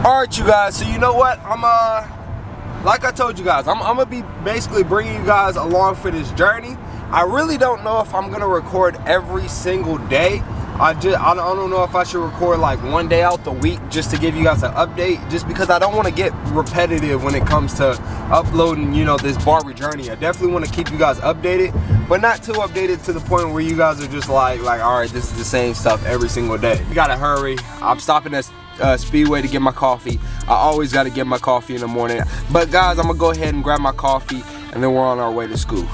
Alright, you guys, so you know what, like I told you guys, I'm gonna be basically bringing you guys along for this journey. I really don't know if I'm gonna record every single day. I don't know if I should record like one day out the week just to give you guys an update, just because I don't want to get repetitive when it comes to uploading, you know, this Barber journey. I definitely want to keep you guys updated, but not too updated to the point where you guys are just like all right, this is the same stuff every single day. You gotta hurry. I'm stopping at Speedway to get my coffee. I always got to get my coffee in the morning. But guys, I'm gonna go ahead and grab my coffee, and then we're on our way to school.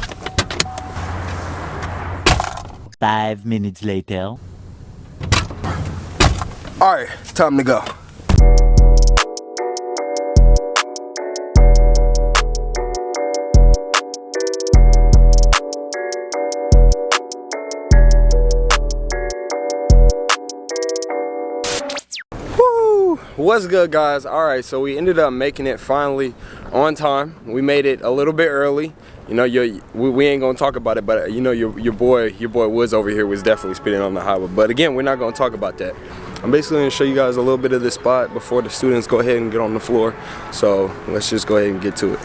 5 minutes later. All right, it's time to go. What's good, guys? All right, so we ended up making it finally on time. We made it a little bit early. You know, we ain't gonna talk about it, but you know, your boy Woods over here was definitely speeding on the highway. But again, we're not gonna talk about that. I'm basically gonna show you guys a little bit of this spot before the students go ahead and get on the floor. So let's just go ahead and get to it.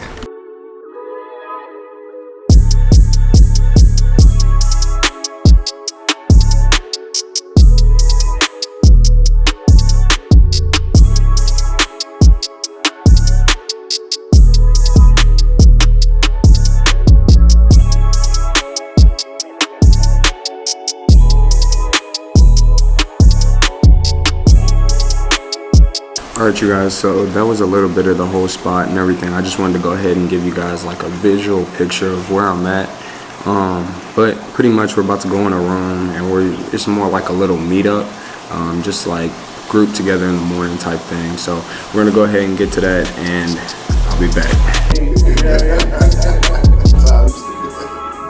Alright, you guys, so that was a little bit of the whole spot and everything. I just wanted to go ahead and give you guys like a visual picture of where I'm at. But pretty much we're about to go in a room, and it's more like a little meetup, just like group together in the morning type thing. So we're gonna go ahead and get to that, and I'll be back. I'm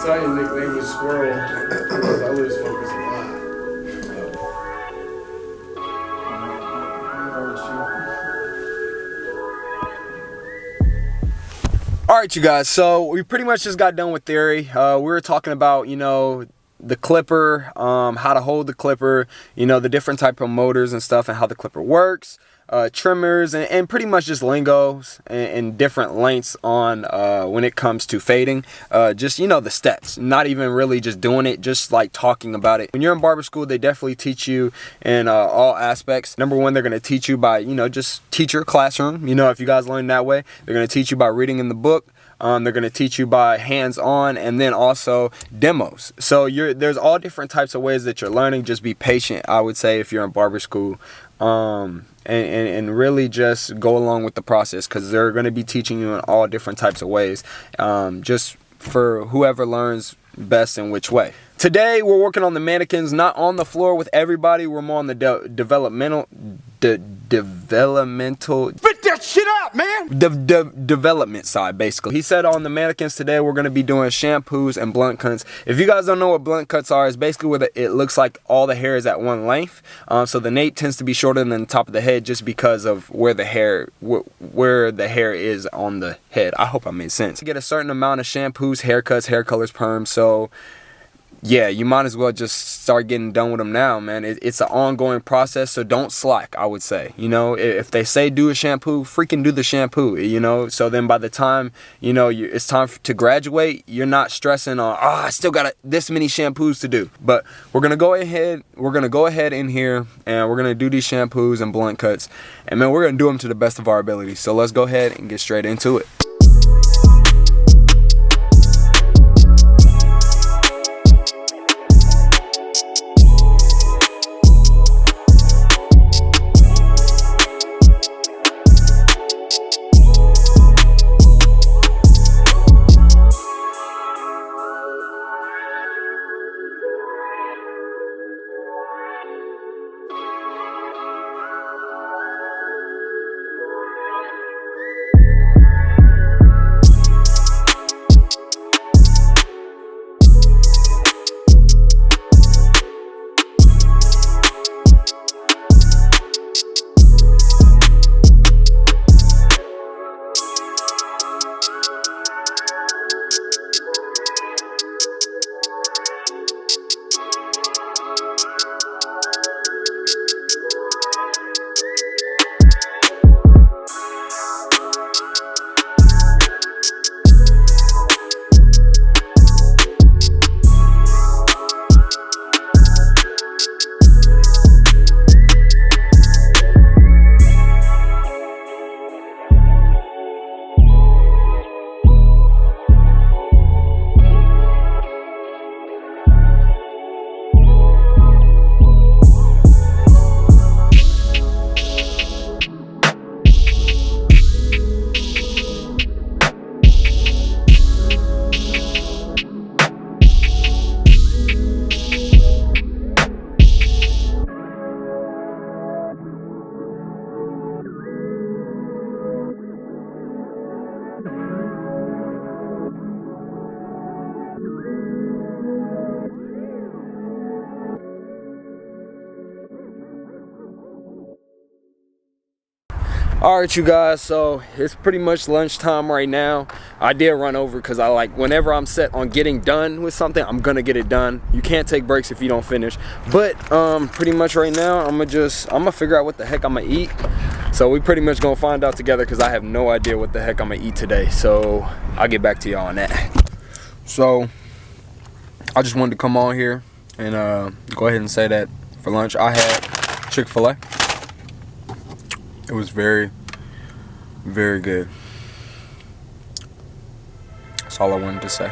telling you, nickname was Squirrel because I lose focus a lot. Alright, you guys, so we pretty much just got done with theory. We were talking about, you know, the clipper, how to hold the clipper, you know, the different type of motors and stuff, and how the clipper works, trimmers, and pretty much just lingos and different lengths on when it comes to fading. Just, you know, the steps, not even really just doing it, just like talking about it. When you're in barber school, they definitely teach you in all aspects. Number one, they're going to teach you by, you know, just teacher classroom. You know, if you guys learn that way, they're going to teach you by reading in the book. They're going to teach you by hands-on, and then also demos. So there's all different types of ways that you're learning. Just be patient, I would say, if you're in barber school. And really just go along with the process, because they're going to be teaching you in all different types of ways, just for whoever learns best in which way. Today we're working on the mannequins, not on the floor with everybody. We're more on the developmental Spit that shit out, man. Development side, basically. He said on the mannequins today we're going to be doing shampoos and blunt cuts. If you guys don't know what blunt cuts are, it's basically where it looks like all the hair is at one length. So the nape tends to be shorter than the top of the head, just because of where the hair is on the head. I hope I made sense. You get a certain amount of shampoos, haircuts, hair colors, perms. So yeah, you might as well just start getting done with them now, man. It's an ongoing process, so don't slack, I would say. You know, if they say do a shampoo, freaking do the shampoo, you know? So then by the time, you know, it's time to graduate, you're not stressing on, I still got this many shampoos to do. But we're going to go ahead in here, and we're going to do these shampoos and blunt cuts. And, man, we're going to do them to the best of our ability. So let's go ahead and get straight into it. Alright you guys, so it's pretty much lunchtime right now. I did run over because I like, whenever I'm set on getting done with something, I'm gonna get it done. You can't take breaks if you don't finish. But pretty much right now, I'm gonna figure out what the heck I'm gonna eat. So we pretty much gonna find out together because I have no idea what the heck I'm gonna eat today. So I'll get back to y'all on that. So I just wanted to come on here and go ahead and say that for lunch I had Chick-fil-A. It was very, very good. That's all I wanted to say.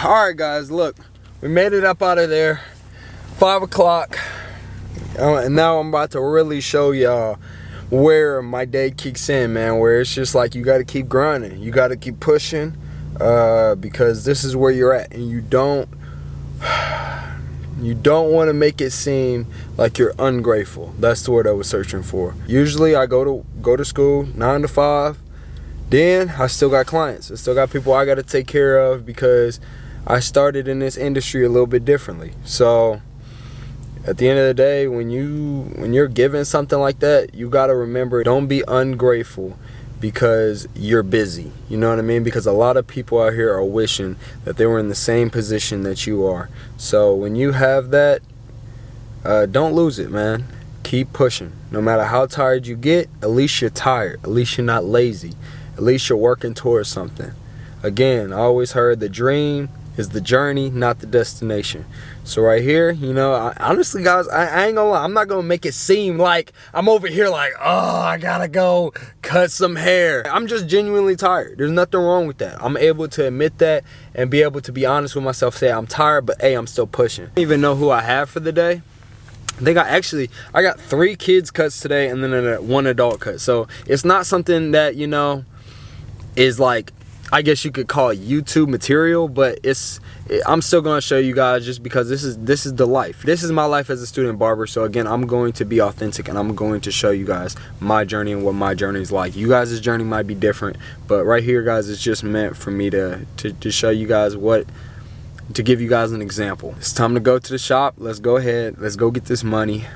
Alright guys, look, we made it up out of there, 5 o'clock, and now I'm about to really show y'all where my day kicks in, man, where it's just like you gotta keep grinding, you gotta keep pushing, because this is where you're at, and you don't want to make it seem like you're ungrateful. That's the word I was searching for. Usually I go to school 9 to 5, then I still got clients, I still got people I gotta take care of because I started in this industry a little bit differently. So at the end of the day, when you're given something like that, you got to remember, don't be ungrateful because you're busy. You know what I mean? Because a lot of people out here are wishing that they were in the same position that you are. So when you have that, don't lose it, man. Keep pushing. No matter how tired you get, at least you're tired. At least you're not lazy. At least you're working towards something. Again, I always heard the dream is the journey, not the destination. So right here, you know, honestly guys, I ain't gonna lie, I'm not gonna make it seem like I'm over here like, oh, I gotta go cut some hair. I'm just genuinely tired. There's nothing wrong with that. I'm able to admit that and be able to be honest with myself, say I'm tired, but hey, I'm still pushing. I don't even know who I have for the day. I got 3 kids cuts today and then 1 adult cut. So it's not something that, you know, is like, I guess you could call it YouTube material, but I'm still going to show you guys just because this is the life. This is my life as a student barber. So again, I'm going to be authentic and I'm going to show you guys my journey and what my journey is like. You guys' journey might be different, but right here, guys, it's just meant for me to show you guys to give you guys an example. It's time to go to the shop. Let's go ahead. Let's go get this money.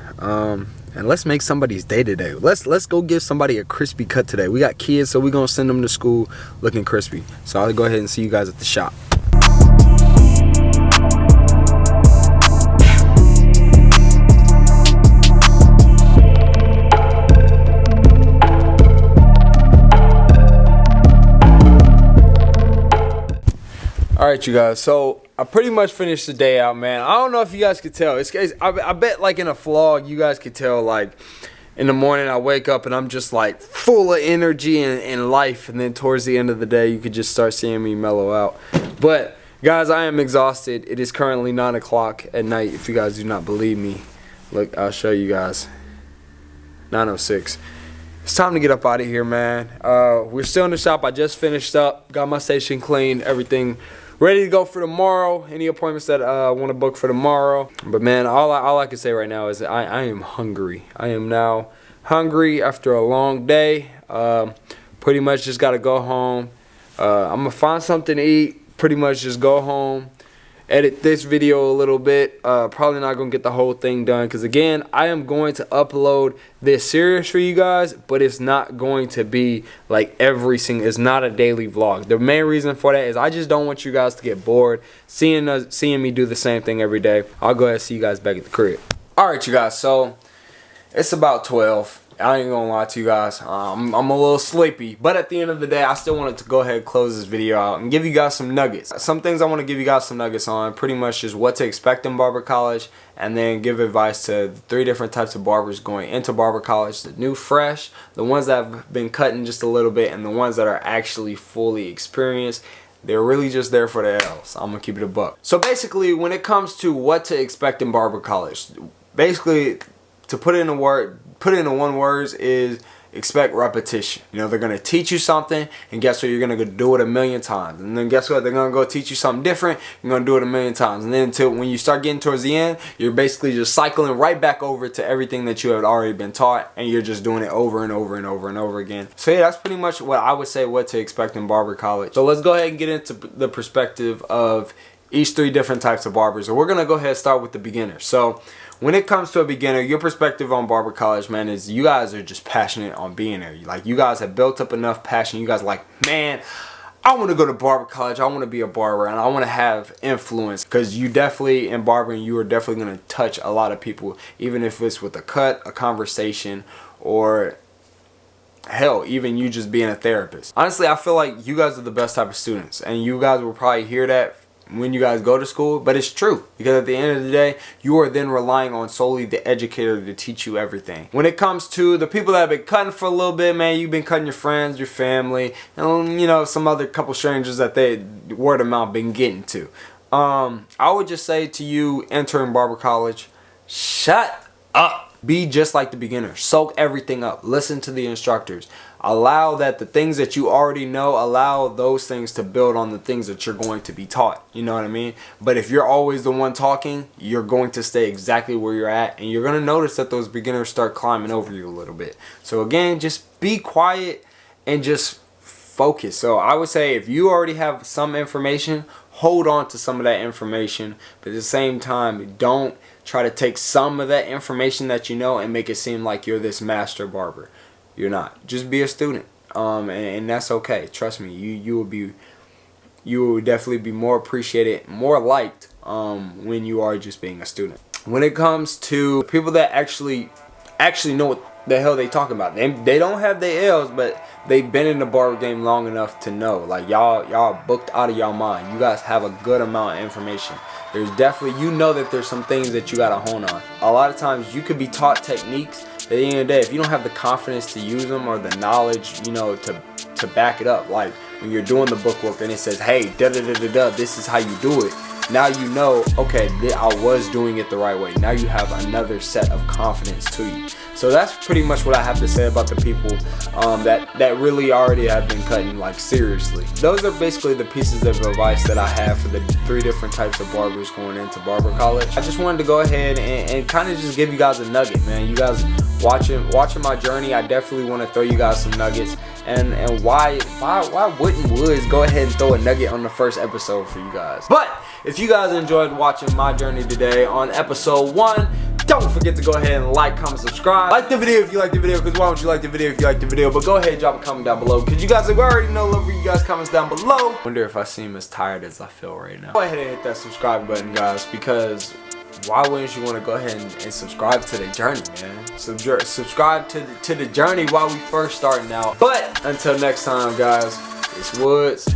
And let's make somebody's day today. Let's go give somebody a crispy cut today. We got kids, so we're gonna send them to school looking crispy. So I'll go ahead and see you guys at the shop. All right, you guys, so I pretty much finished the day out, man. I don't know if you guys could tell. I bet like in a vlog, you guys could tell like in the morning I wake up and I'm just like full of energy and life. And then towards the end of the day, you could just start seeing me mellow out. But guys, I am exhausted. It is currently 9 o'clock at night. If you guys do not believe me, look, I'll show you guys. 9:06. It's time to get up out of here, man. We're still in the shop. I just finished up, got my station cleaned, everything ready to go for tomorrow. Any appointments that I want to book for tomorrow. But man, all I can say right now is that I am hungry. I am now hungry after a long day. Pretty much just got to go home. I'm going to find something to eat. Pretty much just go home. Edit this video a little bit. Probably not gonna get the whole thing done because again, I am going to upload this series for you guys, but it's not going to be like it's not a daily vlog. The main reason for that is I just don't want you guys to get bored seeing me do the same thing every day. I'll go ahead and see you guys back at the crib. Alright you guys, so it's about 12. I ain't gonna lie to you guys, I'm a little sleepy, but at the end of the day I still wanted to go ahead and close this video out and give you guys some nuggets. Some things I want to give you guys some nuggets on, pretty much just what to expect in barber college, and then give advice to the 3 different types of barbers going into barber college: the new fresh, the ones that have been cutting just a little bit, and the ones that are actually fully experienced. They're really just there for the L's. I'm gonna keep it a buck. So basically, when it comes to what to expect in barber college, basically to put it in one word is expect repetition. You know, they're going to teach you something, and guess what? You're going to go do it a million times. And then guess what? They're going to go teach you something different. You're going to do it a million times. And then until when you start getting towards the end, you're basically just cycling right back over to everything that you had already been taught, and you're just doing it over and over and over and over again. So yeah, that's pretty much what I would say what to expect in barber college. So let's go ahead and get into the perspective of each 3 different types of barbers. So we're going to go ahead and start with the beginner. So when it comes to a beginner, your perspective on barber college, man, is you guys are just passionate on being there. Like, you guys have built up enough passion. You guys are like, man, I want to go to barber college. I want to be a barber, and I want to have influence. Because you definitely, in barbering, you are definitely going to touch a lot of people, even if it's with a cut, a conversation, or hell, even you just being a therapist. Honestly, I feel like you guys are the best type of students, and you guys will probably hear that when you guys go to school, but it's true, because at the end of the day, you are then relying on solely the educator to teach you everything. When it comes to the people that have been cutting for a little bit, man, you've been cutting your friends, your family, and you know, some other couple strangers that they word of mouth been getting to. I would just say to you entering barber college, shut up. Be just like the beginner. Soak everything up. Listen to the instructors. Allow that the things that you already know, allow those things to build on the things that you're going to be taught. You know what I mean? But if you're always the one talking, you're going to stay exactly where you're at, and you're going to notice that those beginners start climbing over you a little bit. So again, just be quiet and just focus. So I would say if you already have some information, hold on to some of that information, but at the same time, don't try to take some of that information that you know and make it seem like you're this master barber. You're not. Just be a student, and that's okay. Trust me, you will definitely be more appreciated, more liked when you are just being a student. When it comes to people that actually know what the hell they talking about, they don't have their L's, but they've been in the barber game long enough to know. Like, y'all booked out of y'all mind. You guys have a good amount of information. There's definitely, you know that there's some things that you gotta hone on. A lot of times you could be taught techniques, but at the end of the day, if you don't have the confidence to use them or the knowledge, you know, to back it up, like when you're doing the bookwork and it says, hey, da-da-da-da-da, this is how you do it. Now you know, okay, I was doing it the right way. Now you have another set of confidence to you. So that's pretty much what I have to say about the people that really already have been cutting, like, seriously. Those are basically the pieces of advice that I have for the 3 different types of barbers going into barber college. I just wanted to go ahead and kind of just give you guys a nugget, man. You guys watching my journey, I definitely want to throw you guys some nuggets. And why wouldn't Woods go ahead and throw a nugget on the first episode for you guys? But if you guys enjoyed watching my journey today on episode 1, don't forget to go ahead and like, comment, subscribe. Like the video if you like the video, because why don't you like the video if you like the video? But go ahead and drop a comment down below, because you guys have already know, love you guys comments down below. Wonder if I seem as tired as I feel right now. Go ahead and hit that subscribe button, guys, because why wouldn't you want to go ahead and subscribe to the journey, man? Subscribe to the journey while we first starting out. But until next time, guys, it's Woods.